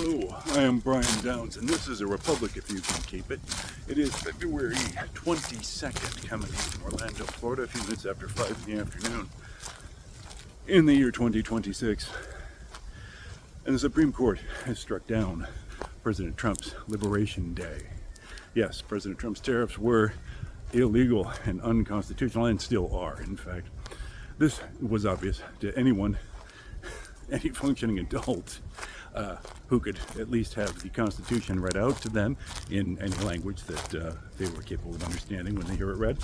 Hello, I am Brian Downs, and this is A Republic If You Can Keep It. It is February 22nd, coming in from Orlando, Florida, a few minutes after 5 in the afternoon, in the year 2026. And the Supreme Court has struck down President Trump's Liberation Day. Yes, President Trump's tariffs were illegal and unconstitutional, and still are, in fact. This was obvious to anyone, any functioning adult, who could at least have the Constitution read out to them in any language that they were capable of understanding when they hear it read.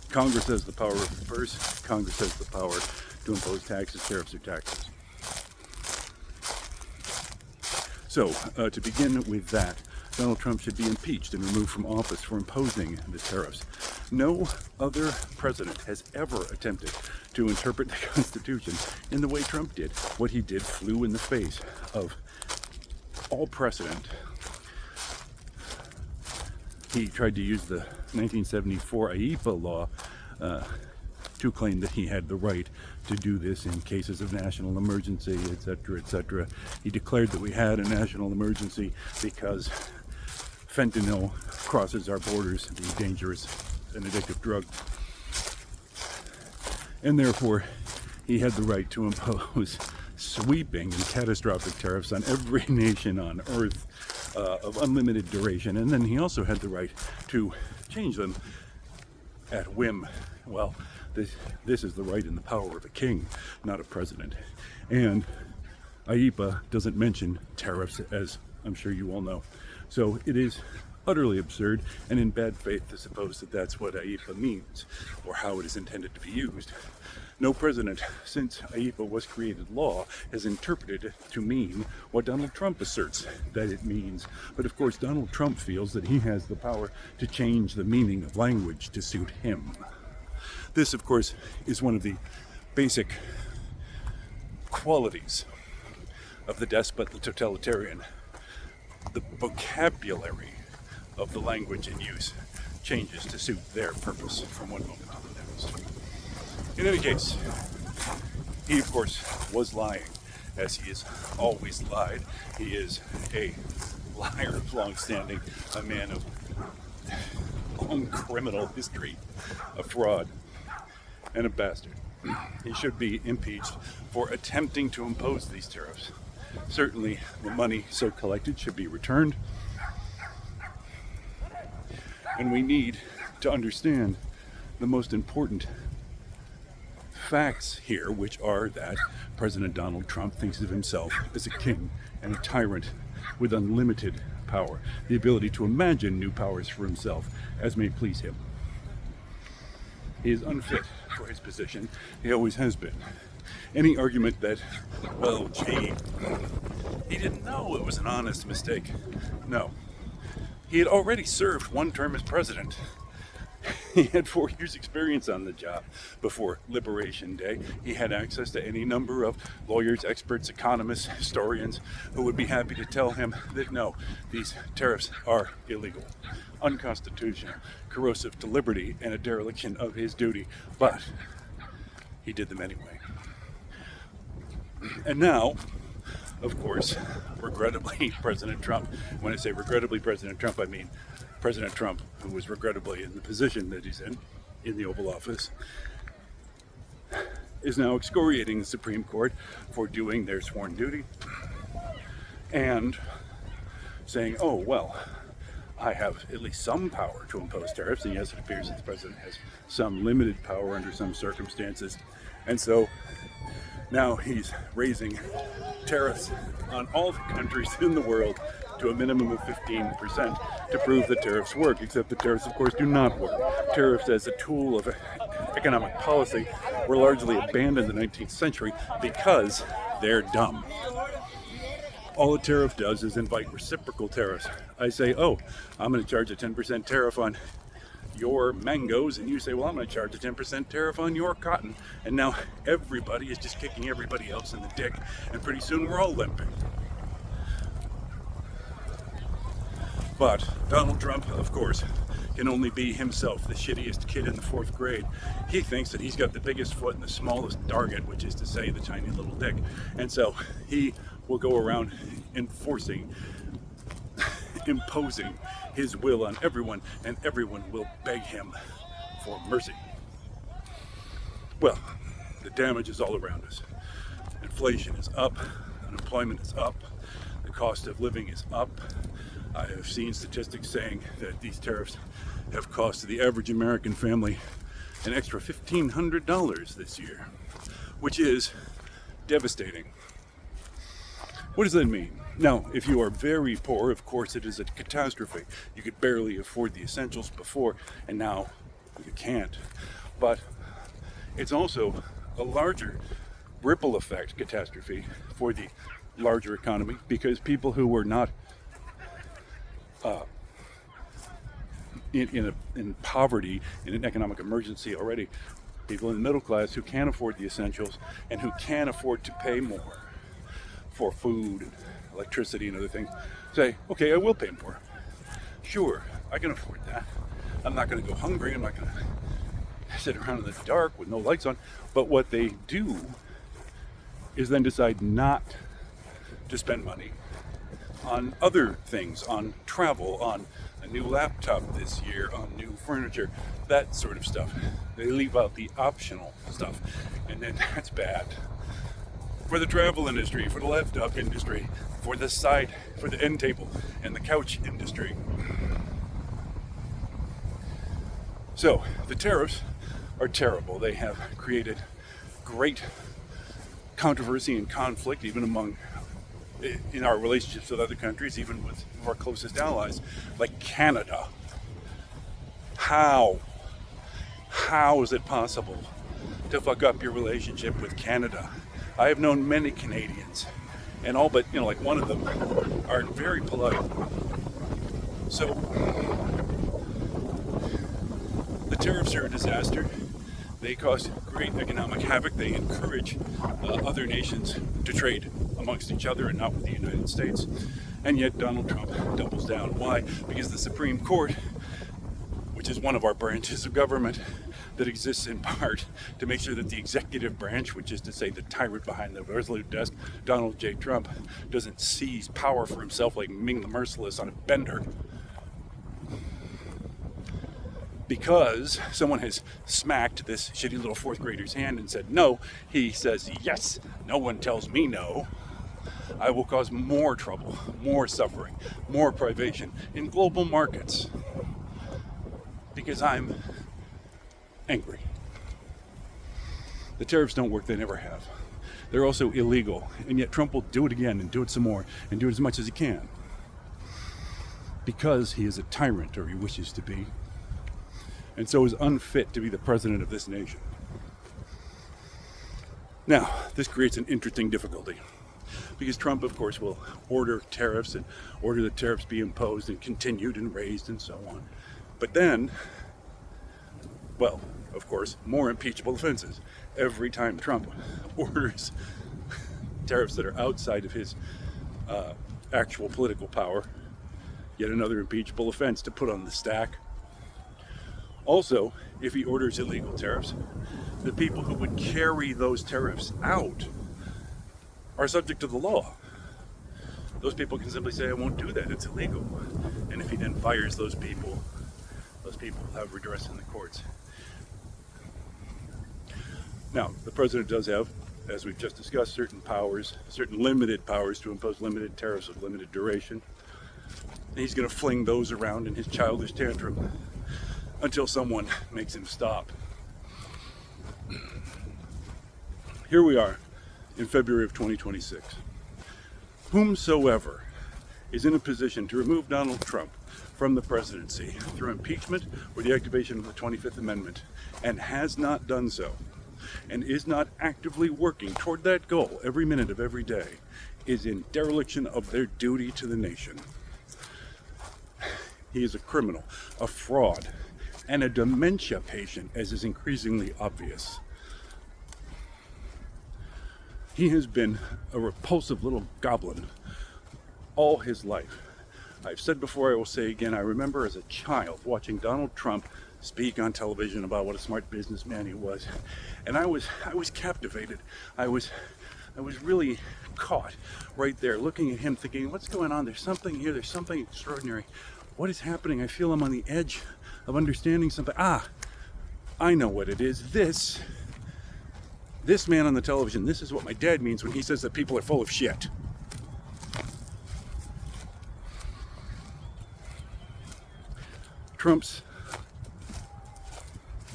Congress has the power of the purse. Congress has the power to impose taxes, tariffs, or taxes. So, to begin with that, Donald Trump should be impeached and removed from office for imposing the tariffs. No other president has ever attempted to interpret the Constitution in the way Trump did. What he did flew in the face of all precedent. He tried to use the 1974 IEPA law to claim that he had the right to do this in cases of national emergency, etc., etc. He declared that we had a national emergency because fentanyl crosses our borders, the dangerous and addictive drug. And therefore, he had the right to impose sweeping and catastrophic tariffs on every nation on earth of unlimited duration. And then he also had the right to change them at whim. Well, this is the right and the power of a king, not a president. And IEPA doesn't mention tariffs, as I'm sure you all know. So it is utterly absurd and in bad faith to suppose that that's what IEPA means or how it is intended to be used. No president since IEPA was created law has interpreted it to mean what Donald Trump asserts that it means. But of course, Donald Trump feels that he has the power to change the meaning of language to suit him. This, of course, is one of the basic qualities of the despot, the totalitarian. The vocabulary of the language in use changes to suit their purpose from one moment to the next. In any case, he of course was lying, as he has always lied. He is a liar of long standing, a man of long criminal history, a fraud, and a bastard. He should be impeached for attempting to impose these tariffs. Certainly, the money so collected should be returned. And we need to understand the most important facts here, which are that President Donald Trump thinks of himself as a king and a tyrant with unlimited power, the ability to imagine new powers for himself as may please him. He is unfit for his position. He always has been. Any argument that, well, gee, he didn't know it was an honest mistake. No. He had already served one term as president. He had 4 years' experience on the job before Liberation Day. He had access to any number of lawyers, experts, economists, historians who would be happy to tell him that no, these tariffs are illegal, unconstitutional, corrosive to liberty, and a dereliction of his duty. But he did them anyway. And now, of course, regrettably, President Trump, when I say regrettably President Trump, I mean President Trump, who was regrettably in the position that he's in the Oval Office, is now excoriating the Supreme Court for doing their sworn duty and saying, oh, well, I have at least some power to impose tariffs. And yes, it appears that the president has some limited power under some circumstances. And so now he's raising tariffs on all the countries in the world to a minimum of 15% to prove that tariffs work, except that tariffs, of course, do not work. Tariffs as a tool of economic policy were largely abandoned in the 19th century because they're dumb. All a tariff does is invite reciprocal tariffs. I say, oh, I'm going to charge a 10% tariff on your mangoes, and you say, well, I'm going to charge a 10% tariff on your cotton. And now everybody is just kicking everybody else in the dick, and pretty soon we're all limping. But Donald Trump, of course, can only be himself, the shittiest kid in the 4th grade. He thinks that he's got the biggest foot and the smallest target, which is to say the tiny little dick. And so he will go around imposing his will on everyone, and everyone will beg him for mercy. Well, the damage is all around us. Inflation is up, unemployment is up, the cost of living is up. I have seen statistics saying that these tariffs have cost the average American family an extra $1,500 this year, which is devastating. What does that mean? Now, if you are very poor, of course it is a catastrophe. You could barely afford the essentials before, and now you can't. But it's also a larger ripple effect catastrophe for the larger economy, because people who were not in poverty, in an economic emergency already, people in the middle class who can afford the essentials and who can afford to pay more for food and electricity and other things, say, okay, I will pay more. Sure, I can afford that. I'm not going to go hungry. I'm not going to sit around in the dark with no lights on. But what they do is then decide not to spend money on other things, on travel, on a new laptop this year, on new furniture, that sort of stuff. They leave out the optional stuff, and then that's bad for the travel industry, for the laptop industry, for the end table and the couch industry. So the tariffs are terrible. They have created great controversy and conflict, even in our relationships with other countries, even with our closest allies, like Canada. How is it possible to fuck up your relationship with Canada? I have known many Canadians, and all but, like one of them are very polite. So the tariffs are a disaster. They cause great economic havoc. They encourage other nations to trade amongst each other and not with the United States. And yet Donald Trump doubles down. Why? Because the Supreme Court, which is one of our branches of government that exists in part to make sure that the executive branch, which is to say the tyrant behind the resolute desk, Donald J. Trump, doesn't seize power for himself like Ming the Merciless on a bender. Because someone has smacked this shitty little fourth grader's hand and said no, he says yes. No one tells me no. I will cause more trouble, more suffering, more privation in global markets because I'm angry. The tariffs don't work, they never have. They're also illegal, and yet Trump will do it again and do it some more and do it as much as he can because he is a tyrant, or he wishes to be, and so is unfit to be the president of this nation. Now, this creates an interesting difficulty because Trump, of course, will order tariffs and order the tariffs be imposed and continued and raised and so on. But then, well, of course, more impeachable offenses. Every time Trump orders tariffs that are outside of his actual political power, yet another impeachable offense to put on the stack. Also, if he orders illegal tariffs, the people who would carry those tariffs out are subject to the law. Those people can simply say, I won't do that, it's illegal. And if he then fires those people will have redress in the courts. Now, the president does have, as we've just discussed, certain powers, certain limited powers to impose limited tariffs of limited duration. And he's going to fling those around in his childish tantrum until someone makes him stop. Here we are in February of 2026. Whomsoever is in a position to remove Donald Trump from the presidency through impeachment or the activation of the 25th Amendment and has not done so and is not actively working toward that goal every minute of every day is in dereliction of their duty to the nation. He is a criminal, a fraud, and a dementia patient, as is increasingly obvious. He has been a repulsive little goblin all his life. I've said before, I will say again, I remember as a child watching Donald Trump speak on television about what a smart businessman he was, and I was captivated. I was I was really caught right there, looking at him, thinking, what's going on? There's something here. There's something extraordinary. What is happening? I feel I'm on the edge of understanding something. I know what it is. This man on the television, this is what my dad means when he says that people are full of shit. Trump's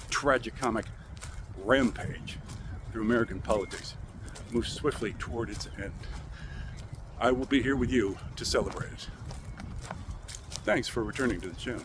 tragicomic rampage through American politics moves swiftly toward its end. I will be here with you to celebrate it. Thanks for returning to the channel.